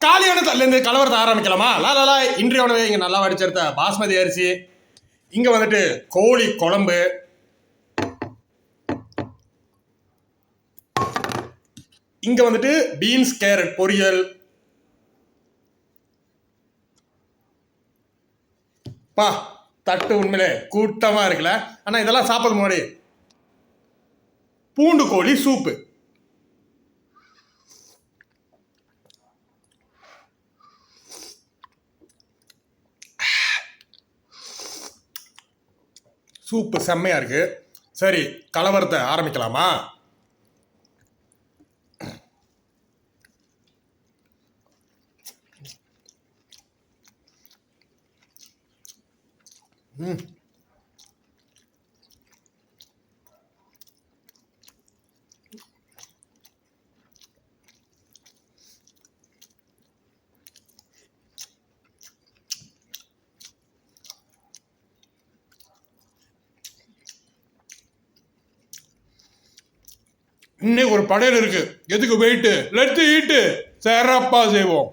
காலியான தள்ளிருந்து கலவரத்தை ஆரம்பிக்கலாமா? லாலா இன்றைய உணவு இங்கே நல்லா வடிச்செடுத்த பாஸ்மதி அரிசி, இங்கே வந்துட்டு கோழி குழம்பு, இங்கே வந்துட்டு பீன்ஸ் கேரட் பொரியல். பா தட்டு உண்மையிலே கூட்டமாக இருக்குல்ல. ஆனால் இதெல்லாம் சாப்பிட்றது முன்னாடி பூண்டு கோழி சூப்பு. சூப்பு செம்மையா இருக்கு. சரி, கலவரத்தை ஆரம்பிக்கலாமா? இன்னைக்கு ஒரு படையல் இருக்கு. எதுக்கு வெயிட்டு? Let's eat. சிறப்பா செய்வோம்.